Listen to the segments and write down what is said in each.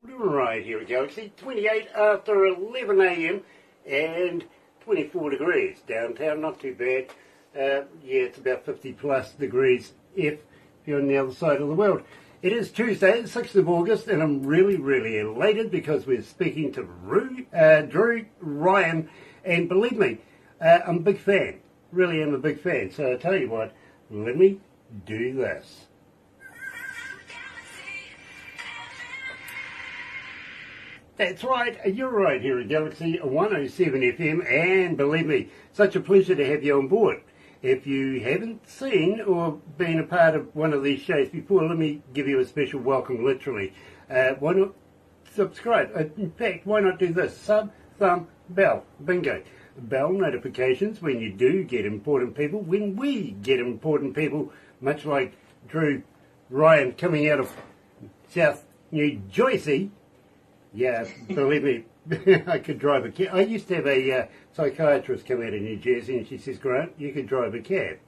Dru Ryan here at Galaxy, 28 after 11 a.m. and 24 degrees. Downtown, not too bad. Yeah, it's about 50 plus degrees if you're on the other side of the world. It is Tuesday, the 6th of August, and I'm really elated because we're speaking to Dru Ryan, and believe me, I'm a big fan. Really am a big fan. So I tell you what, let me do this. That's right, you're right here at Galaxy 107 FM, and believe me, such a pleasure to have you on board. If you haven't seen or been a part of one of these shows before, let me give you a special welcome, literally. Why not subscribe? In fact, why not do this? Sub, thumb, bell. Bingo. Bell notifications when you do get important people, when we get important people, much like Dru Ryan coming out of South New Jersey. Yeah, believe me, I could drive a cab. I used to have a psychiatrist come out of New Jersey, and she says, Grant, you could drive a cab.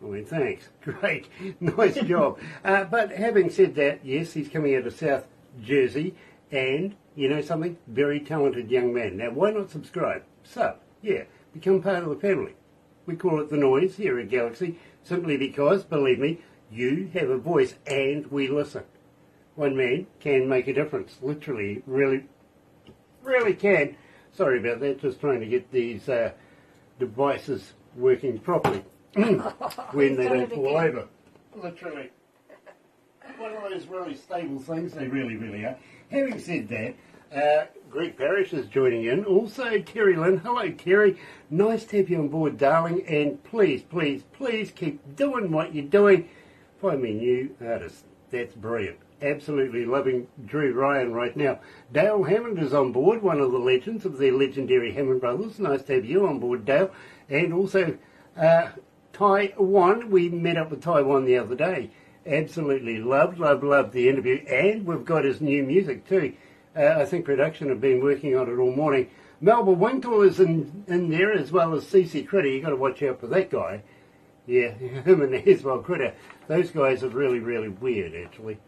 I went, thanks. Great. Nice job. But having said that, yes, he's coming out of South Jersey, and, you know something? Very talented young man. Now, why not subscribe? So, yeah, become part of the family. We call it The Noise here at Galaxy, simply because, believe me, you have a voice, and we listen. One man can make a difference, literally, really can. Sorry about that, just trying to get these devices working properly when they don't fall over. Literally. One of those really stable things, they really are. Having said that, Greg Parrish is joining in. Also, Terry Lynn. Hello, Terry. Nice to have you on board, darling. And please keep doing what you're doing. Find me new artists. That's brilliant. Absolutely loving Dru Ryan right now. Dale Hammond is on board, one of the legends of the legendary Hammond brothers. Nice to have you on board, Dale. And also Taiwan. We met up with Taiwan the other day. Absolutely loved the interview. And we've got his new music too. I think production have been working on it all morning. Melba Winkle is in there, as well as CC Critter. You've got to watch out for that guy. Yeah, him and Hezbollah Critter. Those guys are really weird, actually.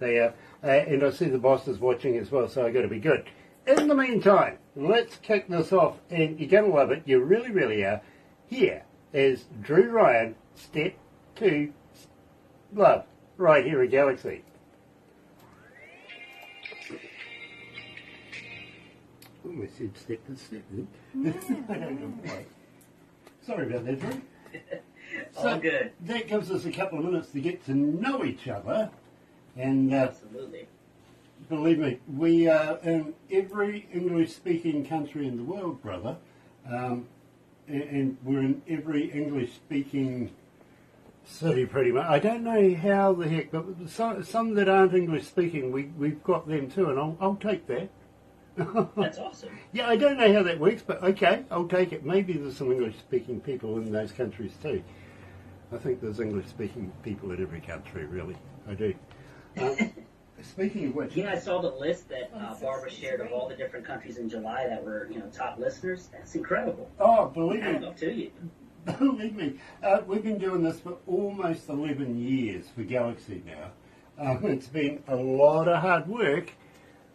They are, and I see the boss is watching as well, so I've got to be good. In the meantime, let's kick this off, and you're going to love it. You really are. Here is Dru Ryan, Step 2 Love, right here at Galaxy. Almost said step to step. Yeah. I don't know why. Sorry about that, Dru. All good. That gives us a couple of minutes to get to know each other. And absolutely. Believe me, we are in every English-speaking country in the world, brother. And we're in every English-speaking city, pretty much. I don't know how the heck, but some that aren't English-speaking, we've got them too, and I'll take that. That's awesome. Yeah, I don't know how that works, but okay, I'll take it. Maybe there's some English-speaking people in those countries too. I think there's English-speaking people in every country, really. I do. Speaking of which, I saw the list that Barbara shared of all the different countries in July that were, top listeners. That's incredible. Oh, believe me. Up to you. Believe me, we've been doing this for almost 11 years for Galaxy now. It's been a lot of hard work,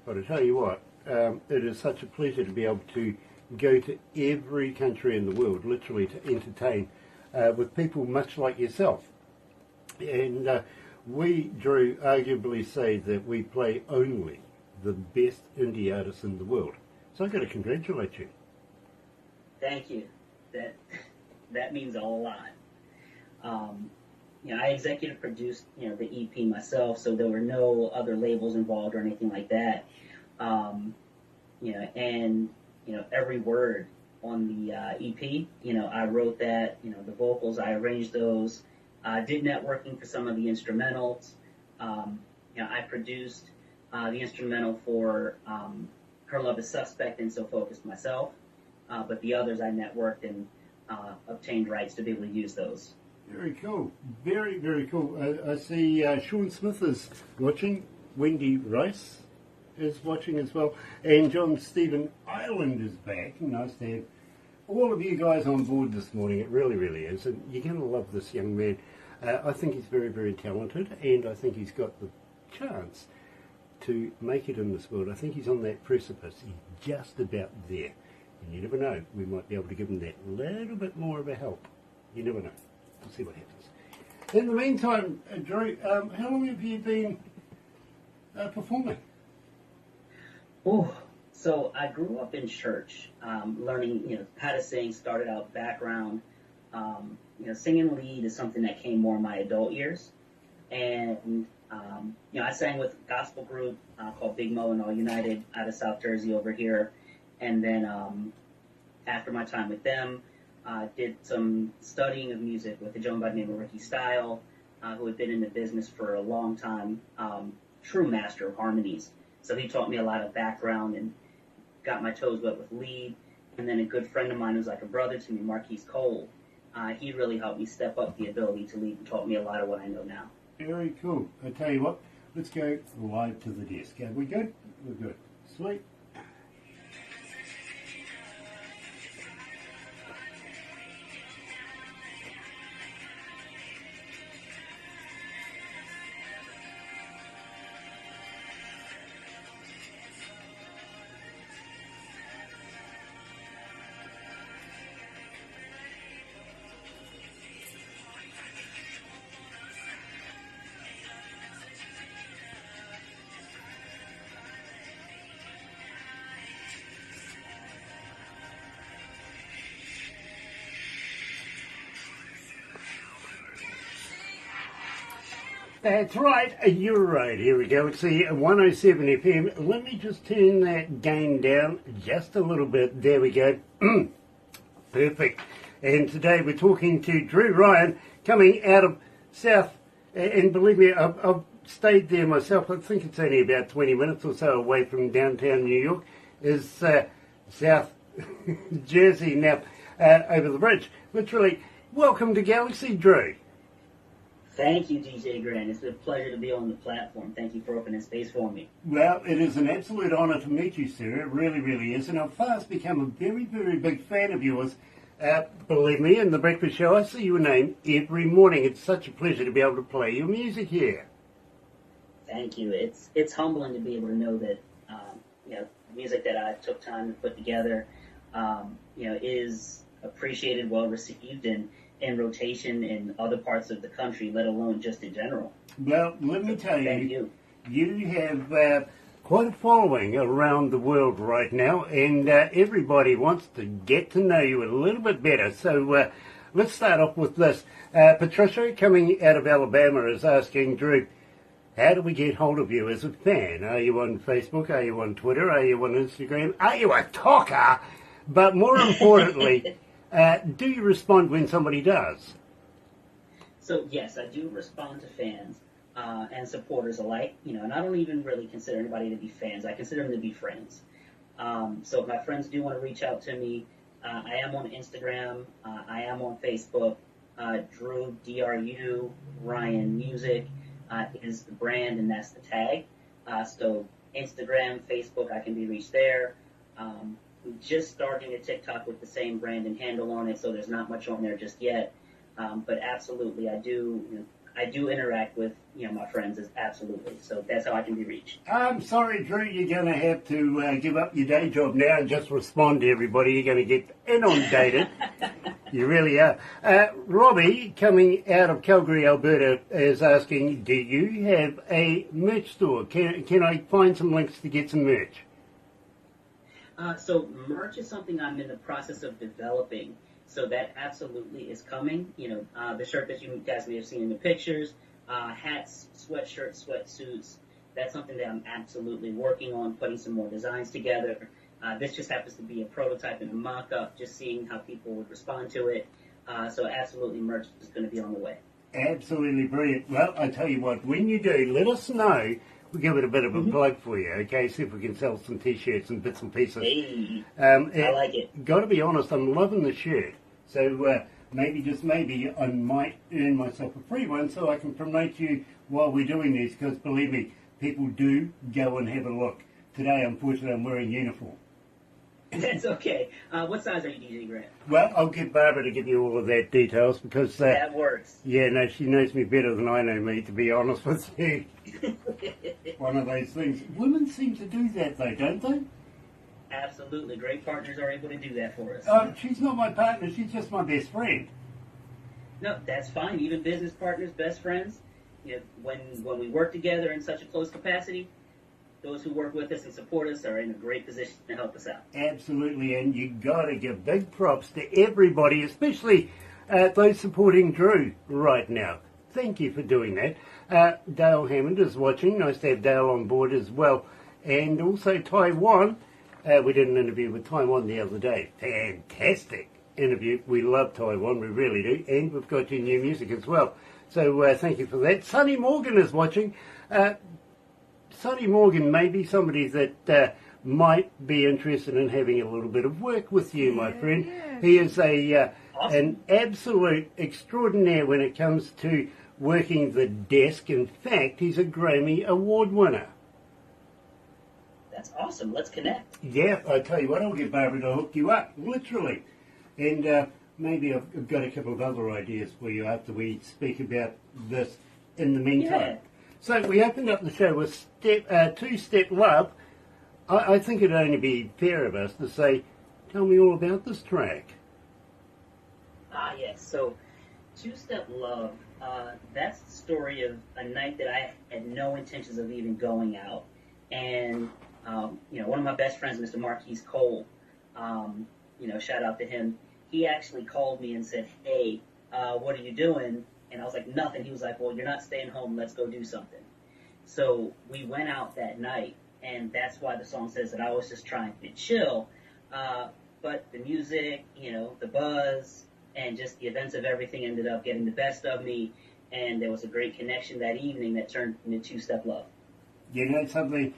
but I tell you what, it is such a pleasure to be able to go to every country in the world, literally to entertain with people much like yourself. And we, Dru, arguably say that we play only the best indie artists in the world. So I've got to congratulate you. Thank you. That means a lot. I executive produced, the EP myself, so there were no other labels involved or anything like that. Every word on the EP, I wrote that, the vocals, I arranged those. Did networking for some of the instrumentals. I produced the instrumental for Her Love is Suspect and So Focused myself. But the others I networked and obtained rights to be able to use those. Very cool. Very cool. I see Sean Smith is watching. Wendy Rice is watching as well. And John Stephen Ireland is back. Nice to have all of you guys on board this morning. It really is. And you're going to love this young man. I think he's very talented, and I think he's got the chance to make it in this world. I think he's on that precipice. He's just about there. And you never know, we might be able to give him that little bit more of a help. You never know. We'll see what happens. In the meantime, Drew, how long have you been performing? Oh, so I grew up in church, learning, how to sing. Started out background. Singing lead is something that came more in my adult years, and I sang with a gospel group called Big Mo and All United out of South Jersey over here, and then after my time with them, did some studying of music with a gentleman by the name of Ricky Style, who had been in the business for a long time, true master of harmonies. So he taught me a lot of background and got my toes wet with lead. And then a good friend of mine who's like a brother to me, Marquise Cole, he really helped me step up the ability to lead and taught me a lot of what I know now. Very cool. I tell you what, let's go live to the desk. Are we good? We're good. Sweet. That's right, you're right. Here we go. It's the 107 FM. Let me just turn that gain down just a little bit. There we go. Perfect. And today we're talking to Dru Ryan, coming out of South, and believe me, I've stayed there myself. I think it's only about 20 minutes or so away from downtown New York, is South Jersey now, over the bridge. Literally, welcome to Galaxy, Dru. Thank you, DJ Grant. It's a pleasure to be on the platform. Thank you for opening space for me. Well, it is an absolute honour to meet you, sir. It really, really is. And I've fast become a very, very big fan of yours. Believe me, in the breakfast show, I see your name every morning. It's such a pleasure to be able to play your music here. Thank you. It's humbling to be able to know that music that I took time to put together, is appreciated, well received, and in rotation in other parts of the country, let alone just in general. Well, let me tell you, you have quite a following around the world right now, and everybody wants to get to know you a little bit better. So let's start off with this. Patricia, coming out of Alabama, is asking, Dru, how do we get hold of you as a fan? Are you on Facebook? Are you on Twitter? Are you on Instagram? Are you a talker? But more importantly, do you respond when somebody does? So yes, I do respond to fans and supporters alike. And I don't even really consider anybody to be fans. I consider them to be friends. So if my friends do want to reach out to me, I am on Instagram. I am on Facebook. Dru, Dru Ryan Music is the brand, and that's the tag. So Instagram, Facebook, I can be reached there. Just starting a TikTok with the same brand and handle on it, so there's not much on there just yet. But absolutely, I do interact with my friends. Absolutely, so that's how I can be reached. I'm sorry, Dru, you're going to have to give up your day job now and just respond to everybody. You're going to get inundated. You really are. Robbie, coming out of Calgary, Alberta, is asking, do you have a merch store? Can I find some links to get some merch? So merch is something I'm in the process of developing. So that absolutely is coming. The shirt that you guys may have seen in the pictures, hats, sweatshirts, sweatsuits. That's something that I'm absolutely working on, putting some more designs together. This just happens to be a prototype and a mock-up, just seeing how people would respond to it. So absolutely, merch is going to be on the way. Absolutely brilliant. Well, I tell you what, when you do, let us know. We'll give it a bit of a plug for you, okay? See if we can sell some T-shirts and bits and pieces. Hey, I like it. Got to be honest, I'm loving the shirt. So maybe, just maybe, I might earn myself a free one so I can promote you while we're doing this, because believe me, people do go and have a look. Today, unfortunately, I'm wearing uniform. That's okay. What size are you, DJ Grant? Well, I'll get Barbara to give you all of that details because That works. yeah, no, she knows me better than I know me. To be honest with you, one of those things. Women seem to do that, though, don't they? Absolutely. Great partners are able to do that for us. She's not my partner. She's just my best friend. No, that's fine. Even business partners, best friends, you know, when we work together in such a close capacity, those who work with us and support us are in a great position to help us out. Absolutely, and you got to give big props to everybody, especially those supporting Dru right now. Thank you for doing that. Dale Hammond is watching. Nice to have Dale on board as well. And also Taiwan. We did an interview with Taiwan the other day. Fantastic interview. We love Taiwan, we really do. And we've got your new music as well. So thank you for that. Sonny Morgan is watching. Sonny Morgan may be somebody that might be interested in having a little bit of work with you, my friend. Yeah. He is awesome. An absolute extraordinaire when it comes to working the desk. In fact, he's a Grammy Award winner. That's awesome. Let's connect. Yeah, I tell you what, I'll get Barbara to hook you up, literally. And maybe I've got a couple of other ideas for you after we speak about this in the meantime. Yeah. So we opened up the show with Two-Step Love. I think it'd only be fair of us to say, tell me all about this track. Yes. So Two-Step Love, that's the story of a night that I had no intentions of even going out. And one of my best friends, Mr. Marquise Cole, shout out to him. He actually called me and said, hey, what are you doing? And I was like, nothing. He was like, well, you're not staying home. Let's go do something. So we went out that night, and that's why the song says that I was just trying to chill. But the music, the buzz, and just the events of everything ended up getting the best of me, and there was a great connection that evening that turned into Two-Step Love. You know something?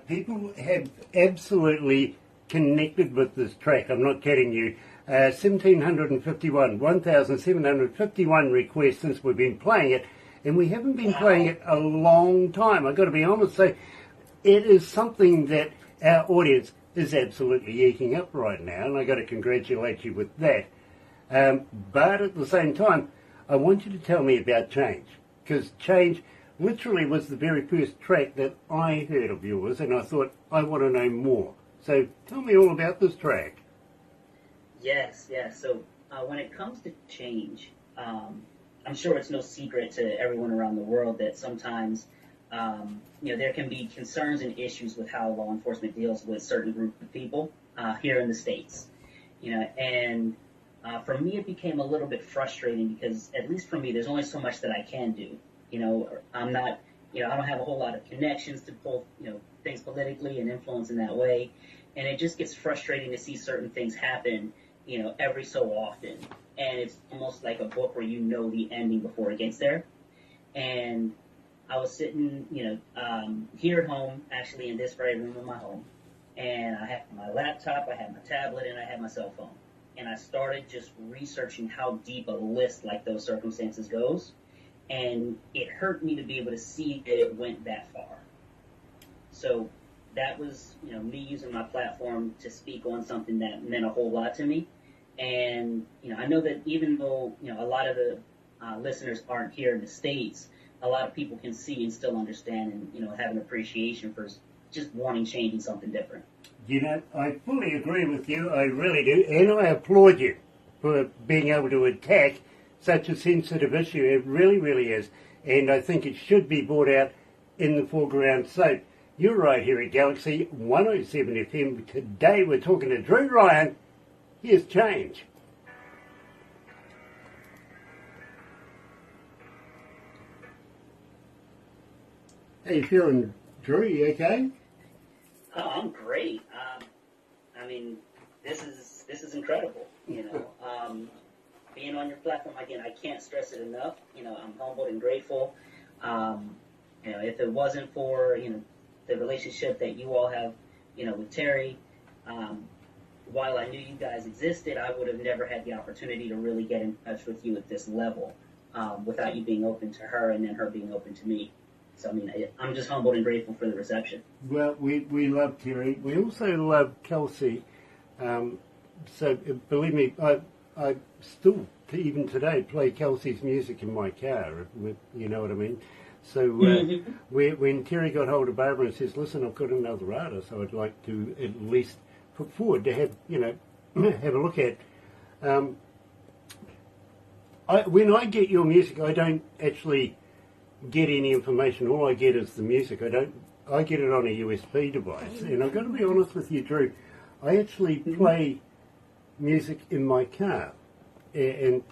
People have absolutely connected with this track. I'm not kidding you. 1,751 requests since we've been playing it, and we haven't been playing it a long time. I've got to be honest, so it is something that our audience is absolutely eating up right now, and I've got to congratulate you with that. But at the same time, I want you to tell me about Change, because Change literally was the very first track that I heard of yours, and I thought, I want to know more. So tell me all about this track. Yes. So when it comes to change, I'm sure it's no secret to everyone around the world that sometimes, there can be concerns and issues with how law enforcement deals with certain group of people here in the States. And for me, it became a little bit frustrating because, at least for me, there's only so much that I can do. I'm not, I don't have a whole lot of connections to pull, things politically and influence in that way. And it just gets frustrating to see certain things happen, every so often. And it's almost like a book where the ending before it gets there. And I was sitting, here at home, actually in this very room in my home. And I had my laptop, I had my tablet, and I had my cell phone. And I started just researching how deep a list like those circumstances goes. And it hurt me to be able to see that it went that far. So that was, me using my platform to speak on something that meant a whole lot to me. And, I know that even though, a lot of the listeners aren't here in the States, a lot of people can see and still understand and, have an appreciation for just wanting change and something different. I fully agree with you. I really do. And I applaud you for being able to attack such a sensitive issue. It really, really is. And I think it should be brought out in the foreground. So you're right here at Galaxy 107 FM. Today we're talking to Dru Ryan. Here's Change. How you feeling, Dru? You okay? Oh, I'm great. This is incredible. Being on your platform again, I can't stress it enough. I'm humbled and grateful. If it wasn't for the relationship that you all have, with Terry, while I knew you guys existed, I would have never had the opportunity to really get in touch with you at this level, without you being open to her and then her being open to me. So I'm just humbled and grateful for the reception. Well, we love Terry. We also love Kelsey. So believe me, I still, even today, play Kelsey's music in my car, you know what I mean? So when Terry got hold of Barbara and says, listen, I've got another artist I'd like to at least put forward to have, have a look at. When I get your music, I don't actually get any information. All I get is the music. I get it on a USB device. And I've got to be honest with you, Drew, I actually play music in my car. And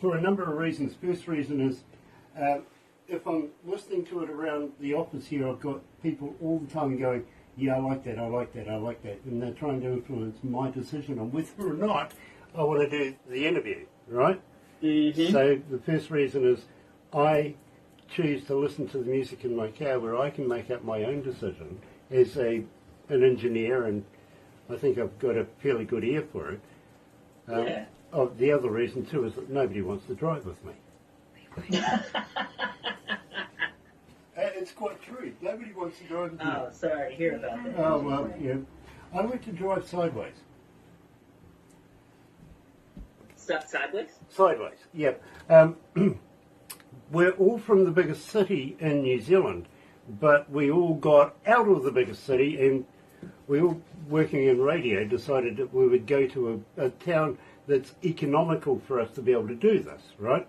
for a number of reasons. First reason is if I'm listening to it around the office here, I've got people all the time going, yeah, I like that, I like that, I like that. And they're trying to influence my decision on whether or not I want to do the interview, right? Mm-hmm. So the first reason is I choose to listen to the music in my car where I can make up my own decision as an engineer, and I think I've got a fairly good ear for it. Yeah. The other reason too is that nobody wants to drive with me. It's quite true. Nobody wants to drive with me. Oh, sorry to hear about that. Oh, well, yeah. I like to drive sideways. Sideways? Sideways, yep. We're all from the biggest city in New Zealand, but we all got out of the biggest city, and we all, working in radio, decided that we would go to a town that's economical for us to be able to do this, right?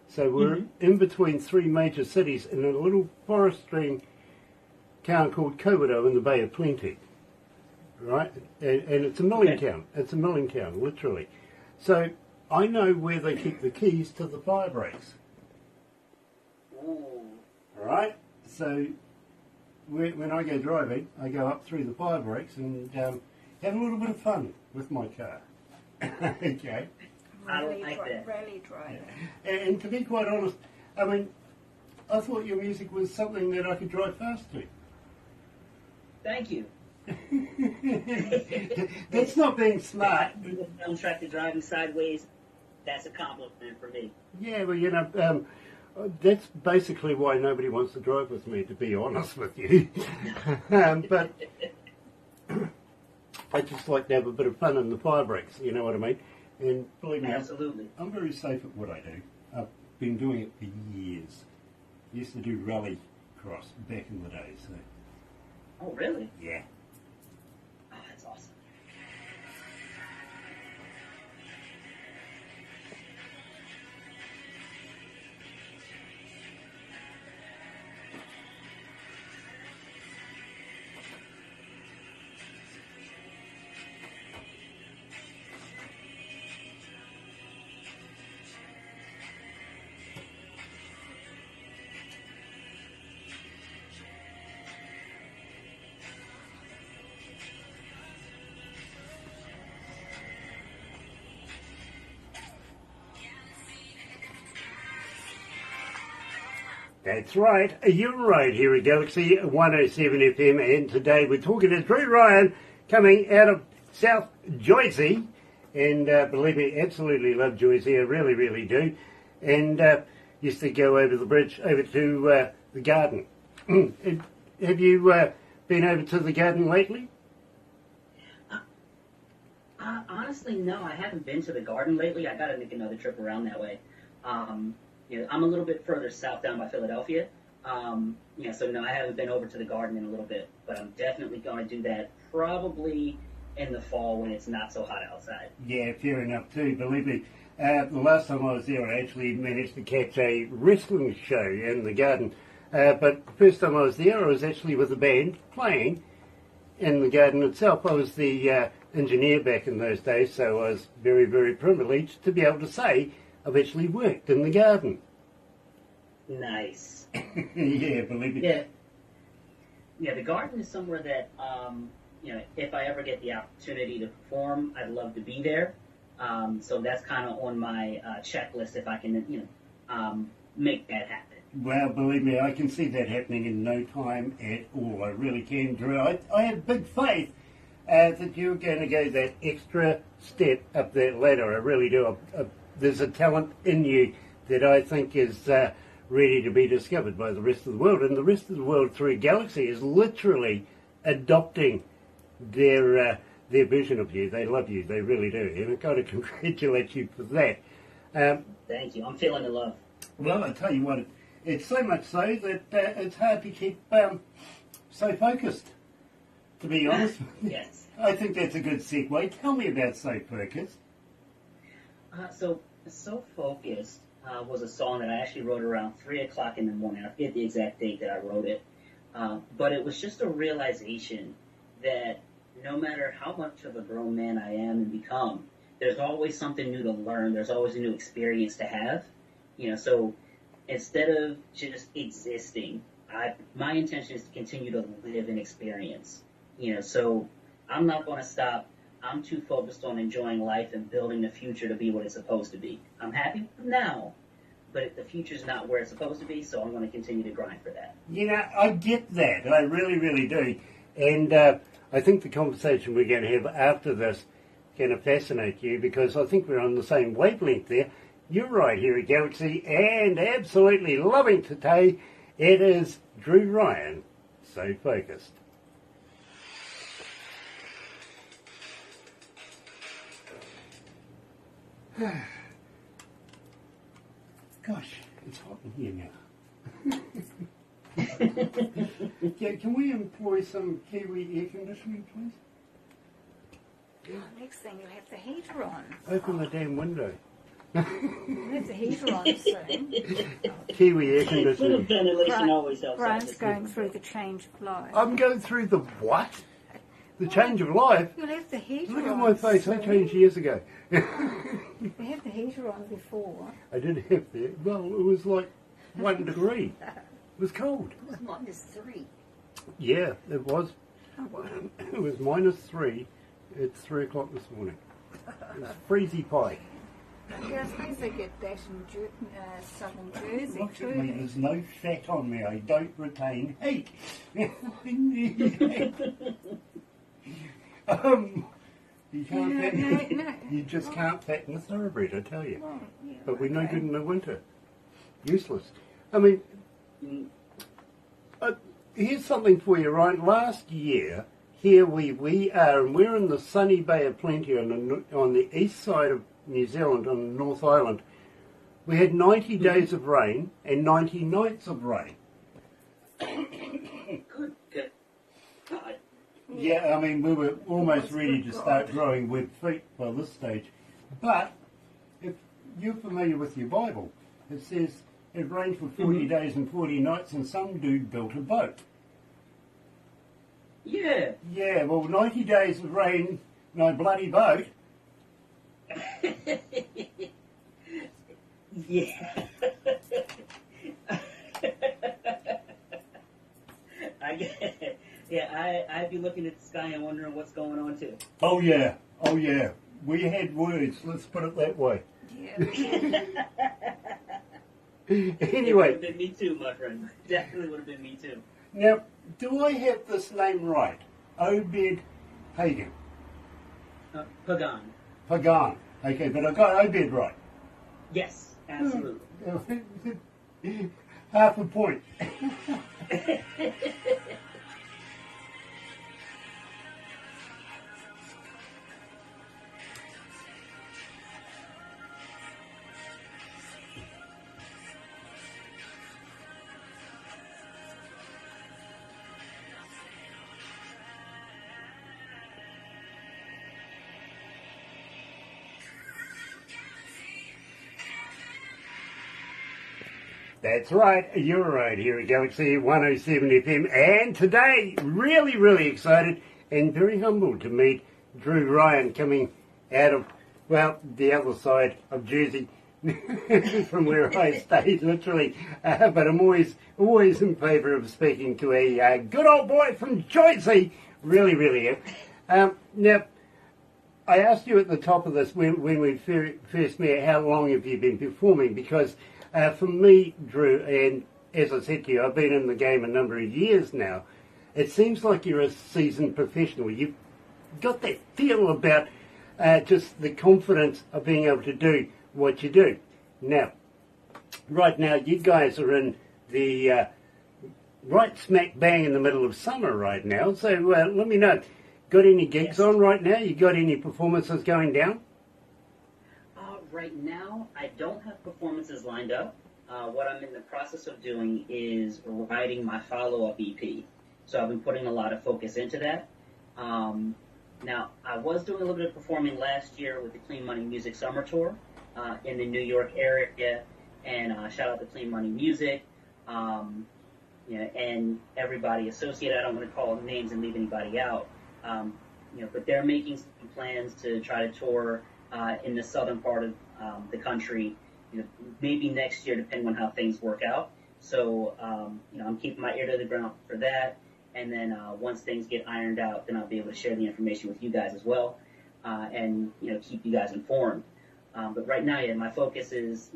So we're in between three major cities in a little forestry town called Kobodo in the Bay of Plenty, right? And it's a milling town. It's a milling town, literally. So I know where they keep the keys to the fire breaks. Ooh. Right? So when I go driving, I go up through the fire breaks and have a little bit of fun with my car. Okay. Rally driving. And to be quite honest, I mean, I thought your music was something that I could drive fast to. Thank you. That's not being smart. I'm track to driving sideways. That's a compliment for me. Yeah, well, that's basically why nobody wants to drive with me, to be honest with you. But I just like to have a bit of fun in the fire breaks, you know what I mean? And believe me, absolutely. I'm very safe at what I do. I've been doing it for years. I used to do rally cross back in the day, so. Oh, really? Yeah. Oh, that's awesome. That's right. You're right here at Galaxy 107 FM, and today we're talking to Dru Ryan coming out of South Jersey. And believe me, absolutely love Jersey. I really, really do. And used to go over the bridge over to the garden. Have you been over to the garden lately? Honestly, no. I haven't been to the garden lately. I got to make another trip around that way. I'm a little bit further south down by Philadelphia. So no, I haven't been over to the garden in a little bit, but I'm definitely going to do that probably in the fall when it's not so hot outside. Yeah, fair enough too. Believe me, the last time I was there, I actually managed to catch a wrestling show in the garden. But the first time I was there, I was actually with a band playing in the garden itself. I was the engineer back in those days, so I was very, very privileged to be able to say I've actually worked in the garden. Nice. Yeah, believe me. Yeah, the garden is somewhere that, if I ever get the opportunity to perform, I'd love to be there. So that's kind of on my checklist if I can, make that happen. Well, believe me, I can see that happening in no time at all. I really can, Drew. I have big faith that you're going to go that extra step up that ladder. I really do. There's a talent in you that I think is ready to be discovered by the rest of the world. And the rest of the world through Galaxy is literally adopting their their vision of you. They love you. They really do. And I've got to congratulate you for that. Thank you. I'm feeling the love. Well, I tell you what, it's so much so that it's hard to keep so focused, to be honest. Yes. I think that's a good segue. Tell me about So Focused. So Focused was a song that I actually wrote around 3 o'clock in the morning. I forget the exact date that I wrote it. But it was just a realization that no matter how much of a grown man I am and become, there's always something new to learn. There's always a new experience to have. So instead of just existing, my intention is to continue to live and experience. So I'm not going to stop. I'm too focused on enjoying life and building the future to be what it's supposed to be. I'm happy now, but the future's not where it's supposed to be, so I'm going to continue to grind for that. I get that. I really, really do. And I think the conversation we're going to have after this is going to fascinate you, because I think we're on the same wavelength there. You're right here at Galaxy, and absolutely loving today. It is Dru Ryan, So Focused. Gosh, it's hot in here now. Can we employ some Kiwi air conditioning, please? Next thing you'll have the heater on. Open the damn window. You'll have the heater on soon. Kiwi air A little conditioning. ventilation always helps. Brian's going through the change of life. I'm going through the what? The change of life? You'll have the heater Look on. at my face, I soon. changed years ago. You had the heater on before. I did have that. Well, it was like 1 degree. It was cold. It was -3. Yeah, it was. Oh, well. It was -3 at 3 o'clock this morning. It was freezy pie. Yeah, I suppose they get that in southern Jersey Look too. at me, there's no fat on me. I don't retain heat. You can't No. You just can't fatten a thoroughbred, I tell you. Well, yeah, But we're no okay. good in the winter. Useless. I mean, here's something for you, Ryan. Last year, here we are, and we're in the sunny Bay of Plenty on the east side of New Zealand, on the North Island. We had 90 days of rain and 90 nights of rain. Good. God. Yeah, I mean, we were almost ready to start growing web feet by this stage. But if you're familiar with your Bible, it says it rained for 40 days and 40 nights, and some dude built a boat. Yeah. Yeah, well, 90 days of rain, no bloody boat. Yeah. I'd be looking at the sky and wondering what's going on too. Oh yeah. We had words, let's put it that way. Yeah. It would Anyway, have been me too, my friend. Definitely would have been me too. now, do I have this name right? Obed Hagen. Pagan. Pagan. Okay, but I got Obed right. Yes, absolutely. Half a point. That's right, you're right here at Galaxy 107 FM, and today, really, really excited and very humbled to meet Dru Ryan coming out of, well, the other side of Jersey, from where I stay, literally. But I'm always in favour of speaking to a good old boy from Jersey, really, really am. Now, I asked you at the top of this, when we first met, how long have you been performing, because for me, Dru, and as I said to you, I've been in the game a number of years now. It seems like you're a seasoned professional. You've got that feel about just the confidence of being able to do what you do. Now, right now, you guys are in the right smack bang in the middle of summer right now. So let me know, got any gigs Yes. on right now? You got any performances going down? Right now, I don't have performances lined up. What I'm in the process of doing is writing my follow-up EP. So I've been putting a lot of focus into that. Now, I was doing a little bit of performing last year with the Clean Money Music Summer Tour in the New York area, and shout out to Clean Money Music, and everybody associated. I don't want to call names and leave anybody out, but they're making some plans to try to tour in the southern part of the country, maybe next year, depending on how things work out. So, I'm keeping my ear to the ground for that. And then once things get ironed out, then I'll be able to share the information with you guys as well, and keep you guys informed. But right now, my focus is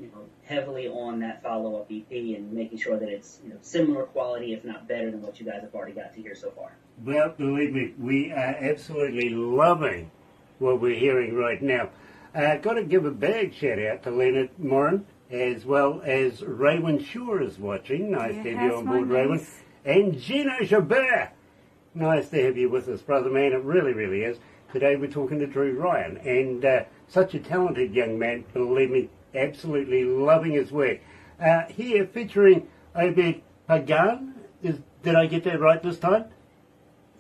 heavily on that follow-up EP and making sure that it's similar quality, if not better, than what you guys have already got to hear so far. Well, believe me, we are absolutely loving what we're hearing right now. Got to give a big shout out to Leonard Moran, as well as Raywin Shaw is watching. Nice to have you on board, Raywin. And Gino Chabert. Nice to have you with us, brother man. It really, really is. Today we're talking to Dru Ryan, and such a talented young man, believe me, absolutely loving his work. Here featuring Obed Pagan. Did I get that right this time?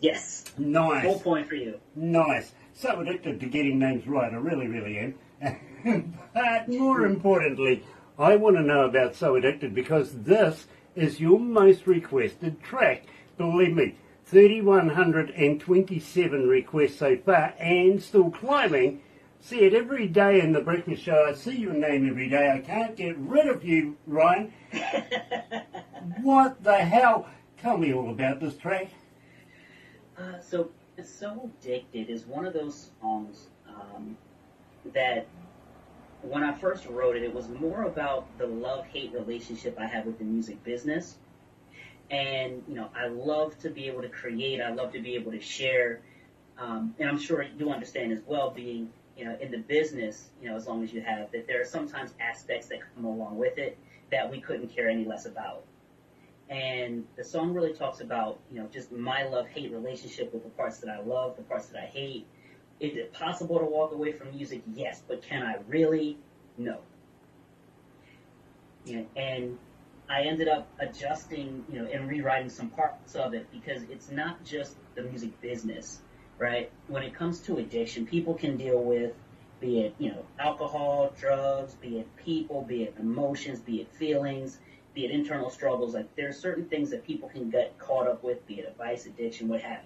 Yes. Nice. Full point for you. Nice. So addicted to getting names right. I really, really am. But more importantly, I want to know about So Addicted because this is your most requested track. Believe me, 3,127 requests so far and still climbing. See it every day in the breakfast show. I see your name every day. I can't get rid of you, Ryan. What the hell? Tell me all about this track. So Addicted is one of those songs that when I first wrote it, it was more about the love-hate relationship I have with the music business. And, I love to be able to create. I love to be able to share. And I'm sure you understand as well, being, in the business, as long as you have, that there are sometimes aspects that come along with it that we couldn't care any less about. And the song really talks about, just my love-hate relationship with the parts that I love, the parts that I hate. Is it possible to walk away from music? Yes, but can I really? No. And I ended up adjusting, and rewriting some parts of it because it's not just the music business, right? When it comes to addiction, people can deal with, be it, alcohol, drugs, be it people, be it emotions, be it feelings, be it internal struggles. Like there are certain things that people can get caught up with, be it a vice, addiction, what have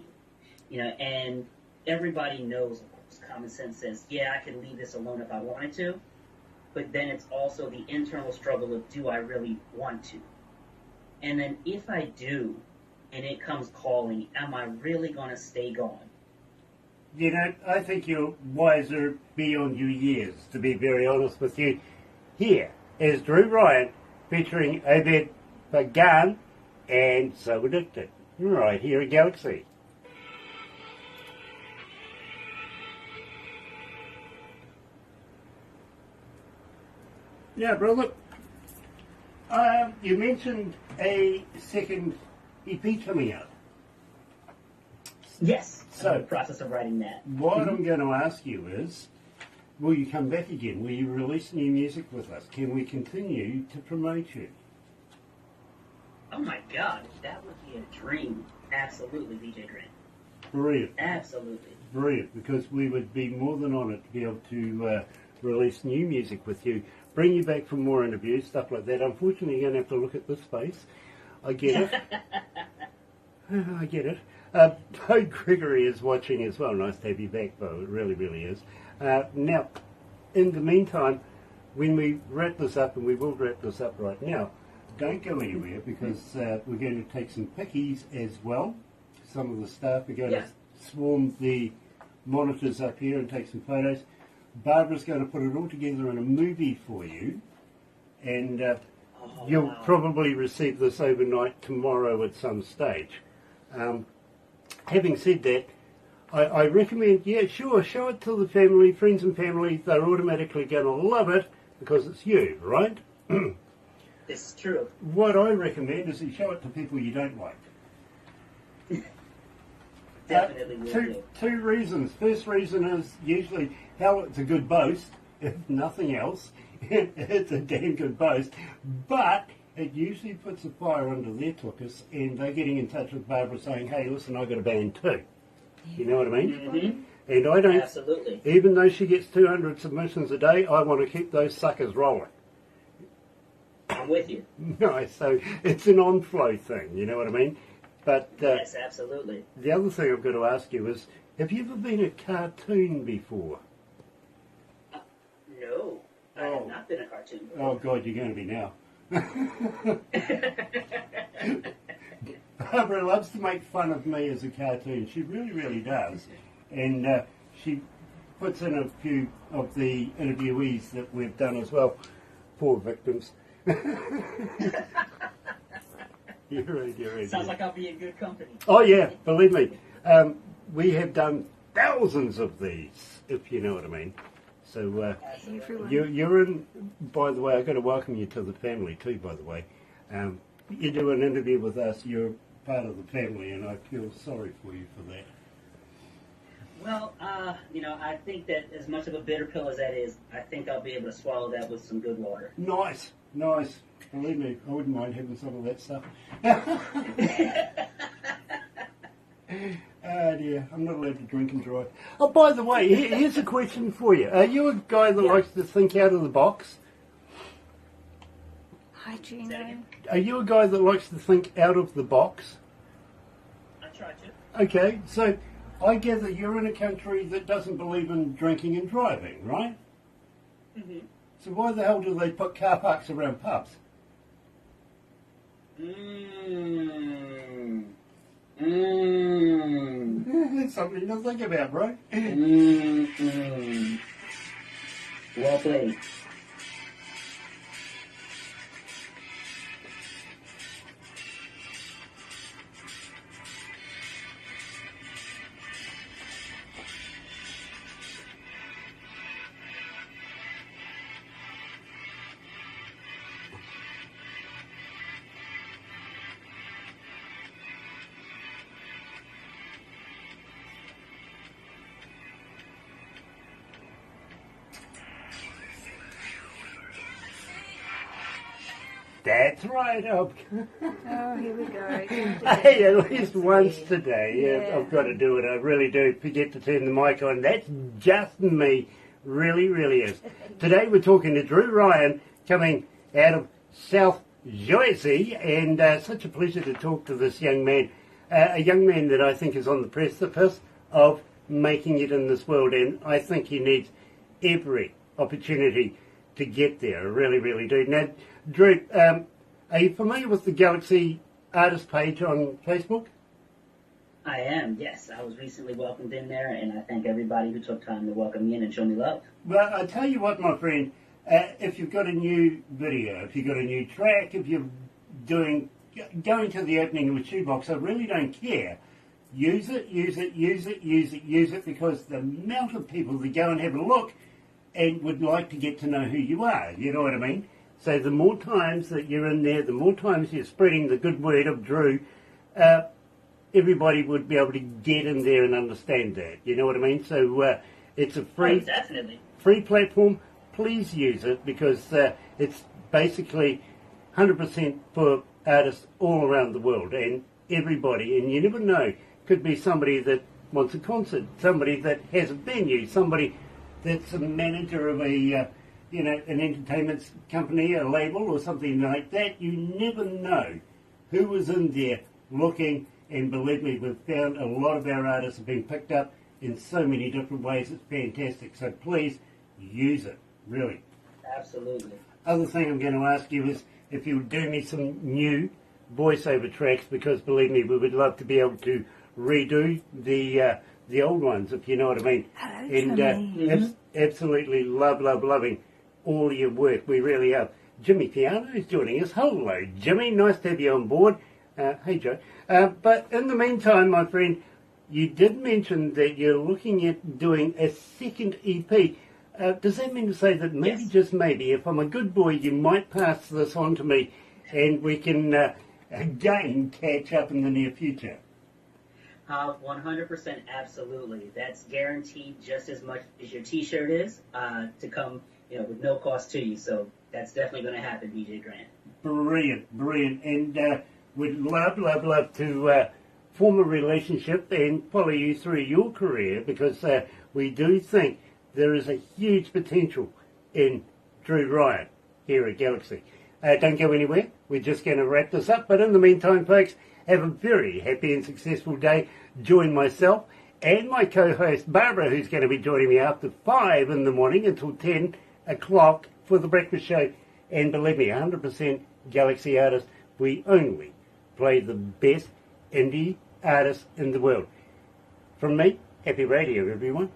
you. And everybody knows, of course, common sense says, yeah, I could leave this alone if I wanted to. But then it's also the internal struggle of, do I really want to? And then if I do, and it comes calling, am I really going to stay gone? I think you're wiser beyond your years, to be very honest with you. Here is Dru Ryan featuring Obed Pagan and So Addicted, right here at Galaxy. Now, brother, you mentioned a second EP coming out. Yes, So, I'm in the process of writing that. What I'm going to ask you is, will you come back again? Will you release new music with us? Can we continue to promote you? Oh my God, that would be a dream. Absolutely, DJ Grant. Brilliant. Absolutely. Brilliant, because we would be more than honoured to be able to release new music with you, bring you back for more interviews, stuff like that. Unfortunately, you're going to have to look at this space. I get it. I get it. Bo Gregory is watching as well. Nice to have you back, Bo. It really, really is. Now, in the meantime, when we wrap this up, and we will wrap this up right now, don't go anywhere because we're going to take some pickies as well. Some of the staff are going to swarm the monitors up here and take some photos. Barbara's going to put it all together in a movie for you, and you'll probably receive this overnight tomorrow at some stage. Having said that, I recommend, show it to the family, friends and family. They're automatically going to love it because it's you, right? This is true. What I recommend is you show it to people you don't like. Definitely will do. Two reasons. First reason is usually, hell, it's a good boast, if nothing else. It's a damn good boast. But it usually puts a fire under their tuchus, and they're getting in touch with Barbara saying, hey, listen, I've got a band too. You know what I mean? Mm-hmm. And I don't, Absolutely. even though she gets 200 submissions a day, I want to keep those suckers rolling. I'm with you. Nice. So it's an on-flow thing, you know what I mean? But Yes, absolutely. the other thing I've got to ask you is, have you ever been a cartoon before? No, I have not been a cartoon before. Oh, God, you're going to be now. Barbara loves to make fun of me as a cartoon. She really, really does. And she puts in a few of the interviewees that we've done as well. Poor victims. You're right. Sounds like I'll be in good company. Oh, yeah, believe me. We have done thousands of these, if you know what I mean. So you're in, by the way, I've got to welcome you to the family too, by the way. You do an interview with us, you're part of the family, and I feel sorry for you for that. Well, I think that as much of a bitter pill as that is, I think I'll be able to swallow that with some good water. Nice. Believe me, I wouldn't mind having some of that stuff. Oh dear, I'm not allowed to drink and drive. Oh, by the way, here's a question for you. Are you a guy that likes to think out of the box? Hi, Gino. Are you a guy that likes to think out of the box? I try to. Okay, so I gather you're in a country that doesn't believe in drinking and driving, right? Mm-hmm. So why the hell do they put car parks around pubs? Something to think about, bro. Well played. That's right. Oh, here we go. Hey, at least once today. Yeah. I've got to do it. I really do forget to turn the mic on. That's just me. Really, really is. Today we're talking to Dru Ryan, coming out of South Jersey, and such a pleasure to talk to this young man. A young man that I think is on the precipice of making it in this world, and I think he needs every opportunity to get there. I really, really do. Now, Dru, are you familiar with the Galaxy artist page on Facebook? I am, yes. I was recently welcomed in there, and I thank everybody who took time to welcome me in and show me love. Well, I tell you what, my friend, if you've got a new video, if you've got a new track, if you're going to the opening of a shoebox, I really don't care. Use it, because the amount of people that go and have a look and would like to get to know who you are, you know what I mean? So the more times that you're in there, the more times you're spreading the good word of Dru, everybody would be able to get in there and understand that, you know what I mean? So it's a free platform. Please use it, because it's basically 100% for artists all around the world, and everybody, and you never know, could be somebody that wants a concert, somebody that has a venue, somebody that's a manager of a an entertainment company, a label or something like that. You never know who was in there looking, and believe me, we've found a lot of our artists have been picked up in so many different ways. It's fantastic. So please use it, really. Absolutely. Other thing I'm going to ask you is if you would do me some new voiceover tracks, because believe me, we would love to be able to redo the old ones, if you know what I mean. And absolutely loving all your work. We really are. Jimmy Piano is joining us. Hello, Jimmy. Nice to have you on board. Hey, Joe. But in the meantime, my friend, you did mention that you're looking at doing a second EP. Does that mean to say that maybe, yes, just maybe, if I'm a good boy, you might pass this on to me and we can again catch up in the near future? 100% absolutely. That's guaranteed just as much as your T-shirt is to come, with no cost to you. So that's definitely going to happen, DJ Grant. Brilliant, brilliant. And we'd love to form a relationship and follow you through your career, because we do think there is a huge potential in Dru Ryan here at Galaxy. Don't go anywhere. We're just going to wrap this up. But in the meantime, folks, have a very happy and successful day. Join myself and my co-host Barbara, who's going to be joining me after 5 in the morning until 10 o'clock for the breakfast show. And believe me, 100% Galaxy artists, we only play the best indie artists in the world. From me, happy radio, everyone.